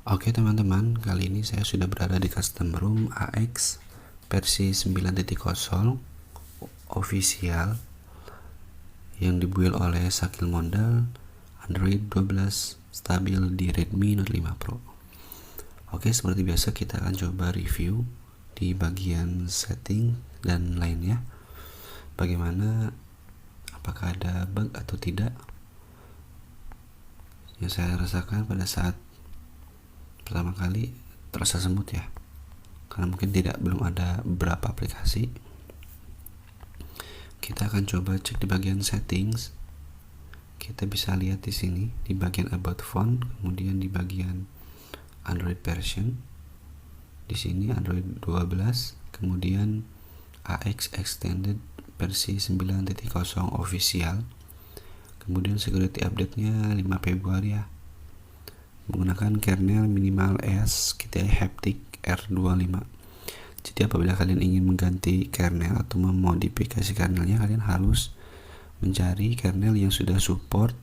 Oke teman-teman, kali ini saya sudah berada di custom room AX versi 9.0 official yang dibuild oleh Shakil Mondal, Android 12, stabil di Redmi Note 5 Pro. Oke, seperti biasa kita akan coba review di bagian setting dan lainnya. Bagaimana, apakah ada bug atau tidak? Yang saya rasakan pada saat pertama kali terasa semut ya, karena mungkin belum ada beberapa aplikasi. Kita akan coba cek di bagian settings. Kita bisa lihat di sini di bagian about phone, kemudian di bagian Android version. Di sini Android 12, kemudian AX extended versi 9.0 official. Kemudian security update-nya 5 Februari ya. Menggunakan kernel minimal ES GTI Haptic R25. Jadi apabila kalian ingin mengganti kernel atau memodifikasi kernelnya, kalian harus mencari kernel yang sudah support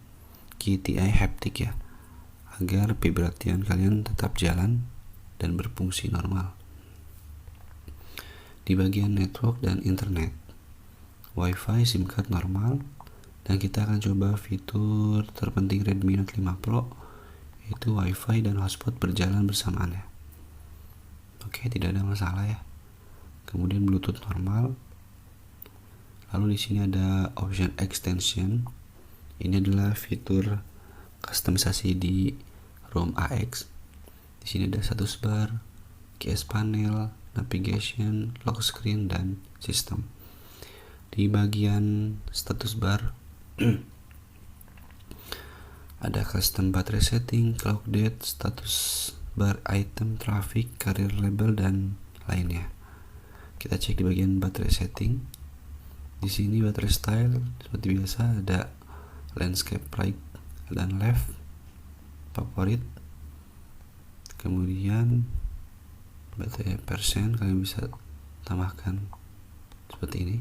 GTI Haptic ya, agar vibratian kalian tetap jalan dan berfungsi normal. Di bagian network dan internet, WiFi SIM card normal, dan kita akan coba fitur terpenting Redmi Note 5 Pro, yaitu WiFi dan hotspot berjalan bersamaan ya. Oke, tidak ada masalah ya. Kemudian Bluetooth normal. Lalu di sini ada option extension. Ini adalah fitur kustomisasi di ROM AX. Di sini ada status bar, keys panel, navigation, lock screen, dan sistem. Di bagian status bar ada custom baterai setting, clock date, status bar item, traffic, carrier label, dan lainnya. Kita cek di bagian baterai setting. Di sini baterai style seperti biasa, ada landscape right dan left, favorit. Kemudian baterai persen kalian bisa tambahkan seperti ini.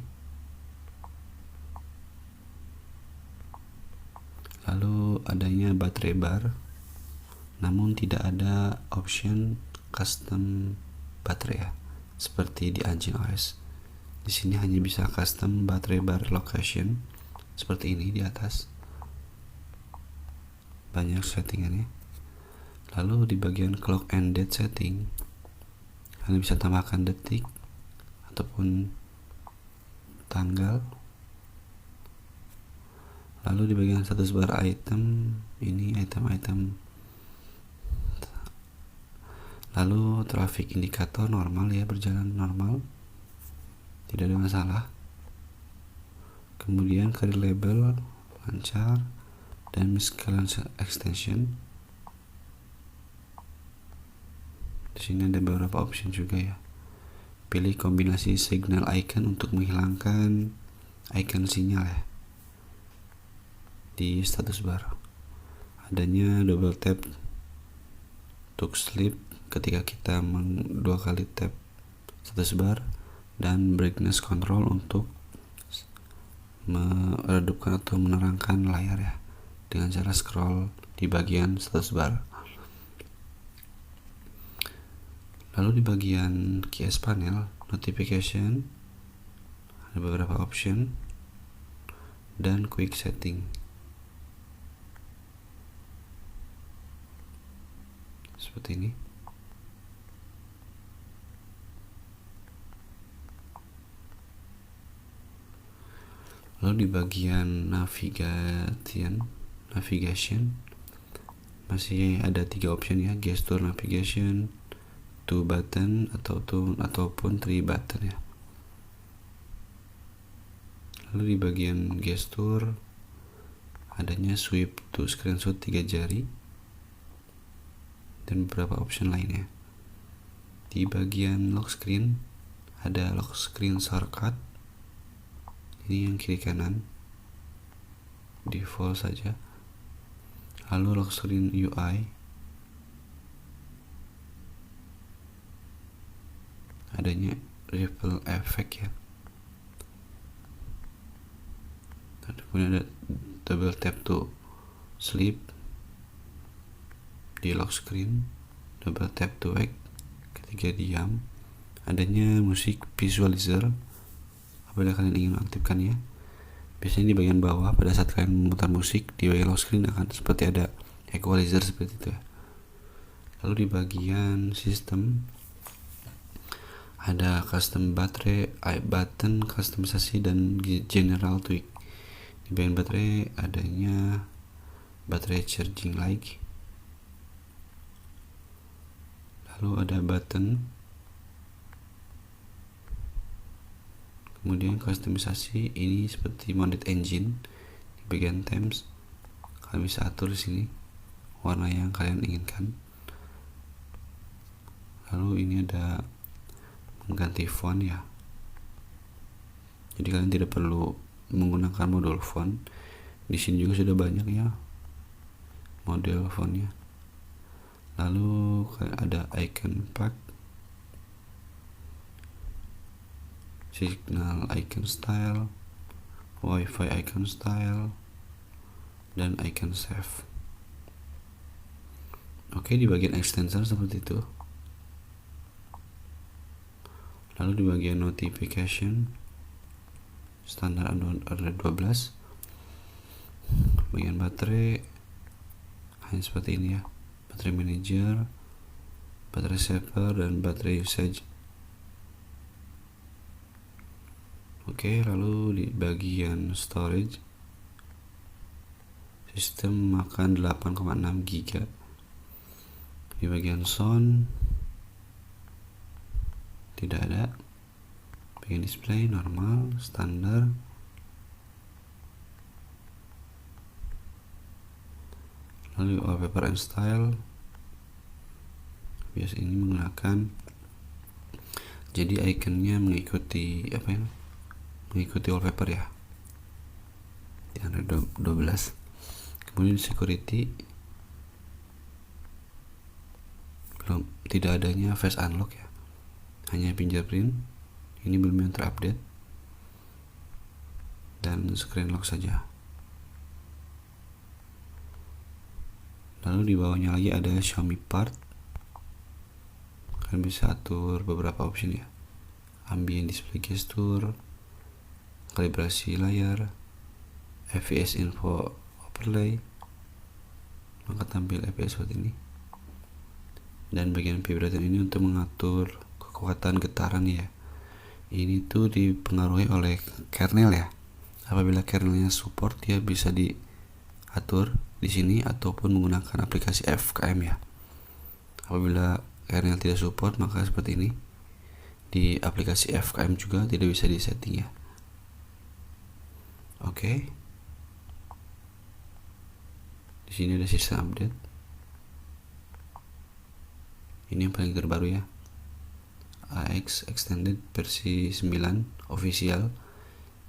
Lalu adanya baterai bar, namun tidak ada option custom baterai ya, seperti di Anjing OS. Di sini hanya bisa custom baterai bar location seperti ini di atas. Banyak settingannya. Lalu di bagian clock and date setting, kalian bisa tambahkan detik ataupun tanggal. Lalu di bagian status bar item, ini item-item. Lalu traffic indikator normal ya, berjalan normal, tidak ada masalah. Kemudian carrier label lancar, dan miscellaneous extension. Di sini ada beberapa option juga ya. Pilih kombinasi signal icon untuk menghilangkan icon sinyal ya. Di status bar adanya double tap untuk sleep ketika kita dua kali tap status bar, dan brightness control untuk meredupkan atau menerangkan layar ya, dengan cara scroll di bagian status bar. Lalu di bagian keys panel notification ada beberapa option dan quick setting seperti ini. Lalu di bagian navigation masih ada 3 option ya, gesture navigation, 2 button ataupun 3 button ya. Lalu di bagian gesture adanya swipe to screenshot 3 jari dan beberapa option lainnya. Di bagian lock screen ada lock screen shortcut. Ini yang kiri kanan default saja. Lalu lock screen UI adanya ripple effect ya. Kemudian ada double tap to sleep di lock screen. double tap to wake, ketiga diam. Adanya musik visualizer apabila kalian ingin mengaktifkannya. Biasanya di bagian bawah pada saat kalian memutar musik, di bagian lock screen akan seperti ada equalizer seperti itu ya. Lalu di bagian sistem ada custom baterai, button, customisasi, dan general tweak. Di bagian baterai adanya baterai charging light, lalu ada button, kemudian customisasi ini seperti modded engine. Di bagian themes kalian bisa atur di sini warna yang kalian inginkan. Lalu ini ada mengganti font ya, jadi kalian tidak perlu menggunakan modul font. Di sini juga sudah banyak ya model fontnya. Lalu ada icon pack, signal icon style, wifi icon style, dan icon save. Oke, di bagian extensor seperti itu. Lalu di bagian notification standar Android 12. Bagian baterai hanya seperti ini ya, baterai manager, baterai saver, dan baterai usage. Oke, lalu di bagian storage sistem makan 8,6 GB. Di bagian sound tidak ada. Bagian display normal, standar. Lalu wallpaper and style, biasa ini menggunakan, jadi ikonnya mengikuti mengikuti wallpaper ya di Android 12. Kemudian security belum, tidak adanya face unlock ya, hanya fingerprint. Ini belum yang terupdate, dan screen lock saja. Lalu di bawahnya lagi ada Xiaomi part. Kalian bisa atur beberapa option ya, ambient display gesture, kalibrasi layar, FPS info overlay, maka tampil FPS seperti ini. Dan bagian vibrator ini untuk mengatur kekuatan getaran ya. Ini tuh dipengaruhi oleh kernel ya. Apabila kernelnya support, dia bisa diatur di sini ataupun menggunakan aplikasi FKM ya. Apabila kernel tidak support, maka seperti ini. Di aplikasi FKM juga tidak bisa disetting ya. Oke. Di sini ada sistem update. Ini yang paling terbaru ya, AX Extended versi 9 official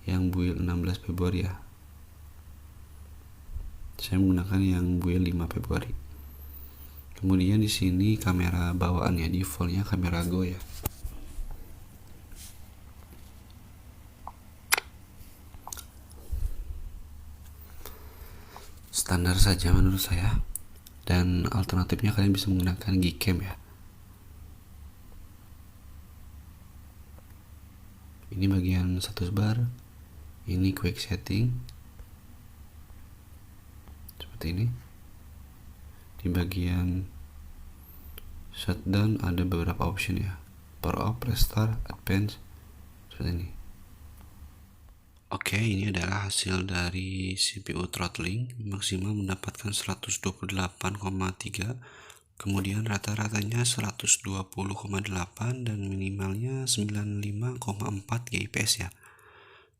yang build 16 Februari ya. Saya menggunakan yang build 5 Februari. Kemudian di sini kamera bawaannya, defaultnya kamera Go ya. Standar saja menurut saya, dan alternatifnya kalian bisa menggunakan Gcam ya. Ini bagian status bar, ini quick setting seperti ini. Di bagian shutdown ada beberapa option ya, power off, restart, advance, seperti ini. Oke, ini adalah hasil dari CPU throttling, maksimal mendapatkan 128,3, kemudian rata-ratanya 120,8, dan minimalnya 95,4 GIPS ya,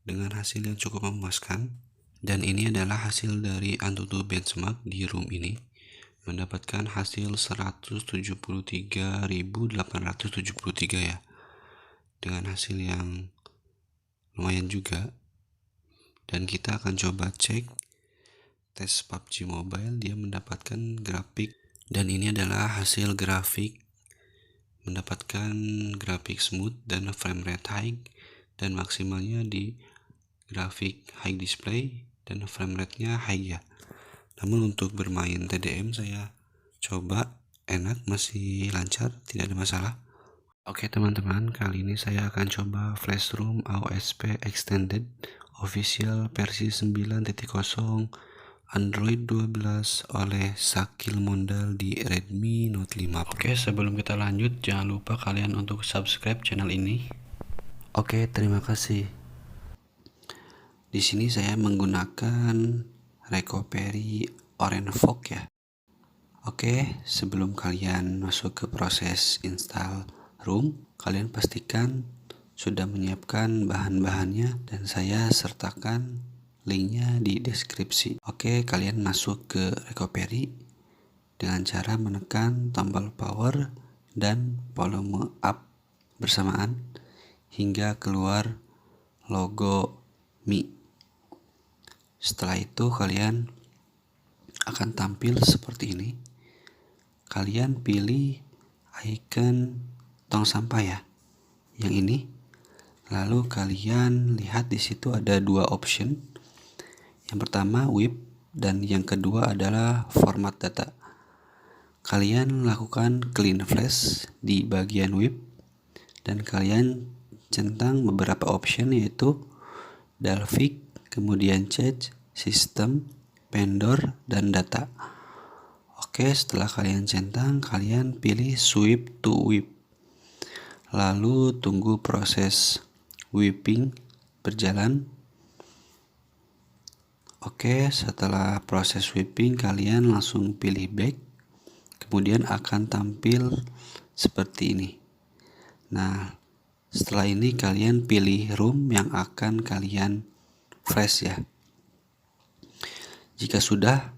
dengan hasil yang cukup memuaskan. Dan ini adalah hasil dari Antutu benchmark di room ini, mendapatkan hasil 173.873 ya, dengan hasil yang lumayan juga. Dan kita akan coba cek tes PUBG Mobile, dia mendapatkan grafik, dan ini adalah hasil grafik, mendapatkan grafik smooth dan frame rate high, dan maksimalnya di grafik high display dan frame rate nya high ya. Namun untuk bermain TDM saya coba enak, masih lancar, tidak ada masalah. Oke teman-teman, kali ini saya akan coba Flashroom AOSP Extended Official versi 9.0 Android 12 oleh Shakil Mondal di Redmi Note 5 Pro. Oke, sebelum kita lanjut, jangan lupa kalian untuk subscribe channel ini. Oke, terima kasih. Di sini saya menggunakan recovery Orange Fog ya. Oke, sebelum kalian masuk ke proses install ROM, kalian pastikan sudah menyiapkan bahan-bahannya dan saya sertakan linknya di deskripsi. Oke, kalian masuk ke recovery dengan cara menekan tombol power dan volume up bersamaan hingga keluar logo Mi. Setelah itu kalian akan tampil seperti ini. Kalian pilih icon tong sampah ya, yang ini. Lalu kalian lihat di situ ada dua option. Yang pertama WIP dan yang kedua adalah format data. Kalian lakukan clean flash di bagian WIP dan kalian centang beberapa option yaitu Dalvik, kemudian Change, System, Vendor, dan Data. Oke, setelah kalian centang, kalian pilih Swipe to WIP. Lalu tunggu proses whipping berjalan. Oke, setelah proses whipping, kalian langsung pilih back. Kemudian akan tampil seperti ini. Nah, setelah ini kalian pilih room yang akan kalian flash ya. Jika sudah,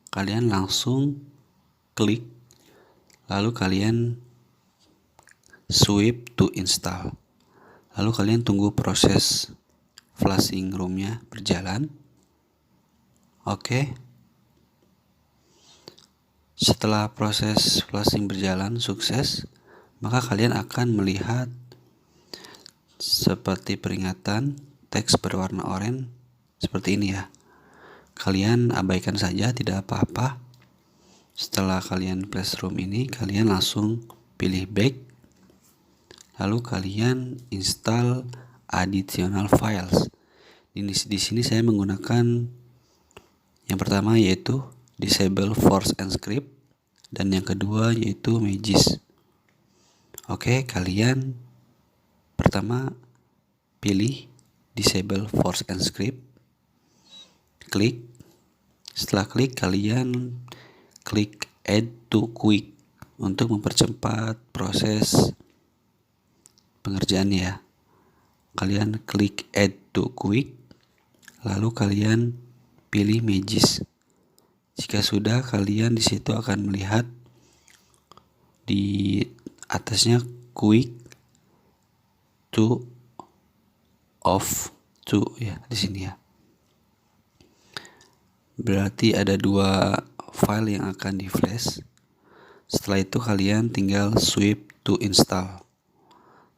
kalian langsung klik, lalu kalian swipe to install. Lalu kalian tunggu proses flashing roomnya berjalan. Oke. Setelah proses flashing berjalan sukses, maka kalian akan melihat seperti peringatan teks berwarna oranye seperti ini ya. Kalian abaikan saja, tidak apa-apa. Setelah kalian flash room ini, kalian langsung pilih back. Lalu kalian install additional files. Di sini saya menggunakan yang pertama yaitu disable force and script dan yang kedua yaitu Magis. Oke, kalian pertama pilih disable force and script. Klik. Setelah klik, kalian klik add to quick untuk mempercepat proses pengerjaannya ya. Kalian klik add to quick, lalu kalian pilih Magis. Jika sudah, kalian di situ akan melihat di atasnya quick to off to ya, di sini ya. Berarti ada dua file yang akan di flash. Setelah itu kalian tinggal swipe to install.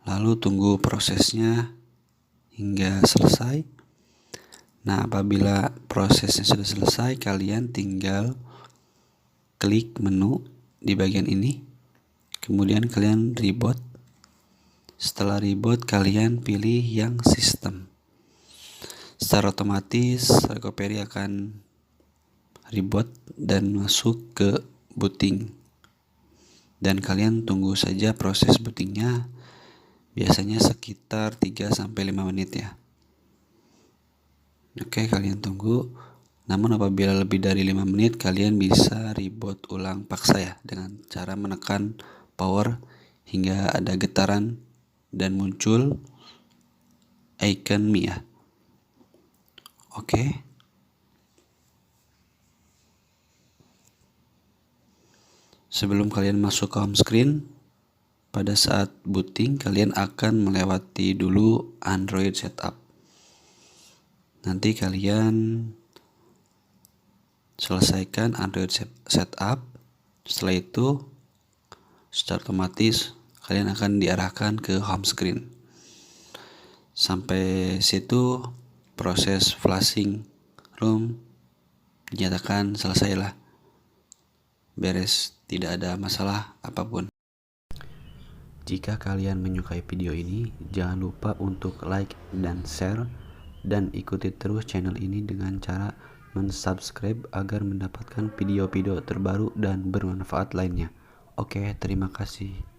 Lalu tunggu prosesnya hingga selesai. Nah, apabila prosesnya sudah selesai, kalian tinggal klik menu di bagian ini. Kemudian kalian reboot. Setelah reboot, kalian pilih yang sistem. Secara otomatis recovery akan reboot dan masuk ke booting. Dan kalian tunggu saja proses bootingnya, biasanya sekitar 3-5 menit ya. Oke, kalian tunggu. Namun apabila lebih dari 5 menit, kalian bisa reboot ulang paksa ya, dengan cara menekan power hingga ada getaran dan muncul icon Mi ya. Oke. Sebelum kalian masuk ke home screen, pada saat booting kalian akan melewati dulu Android setup. Nanti kalian selesaikan Android setup. Setelah itu secara otomatis kalian akan diarahkan ke home screen. Sampai situ proses flashing ROM dinyatakan selesai lah. beres, tidak ada masalah apapun. Jika kalian menyukai video ini, jangan lupa untuk like dan share, dan ikuti terus channel ini dengan cara mensubscribe agar mendapatkan video-video terbaru dan bermanfaat lainnya. Oke, terima kasih.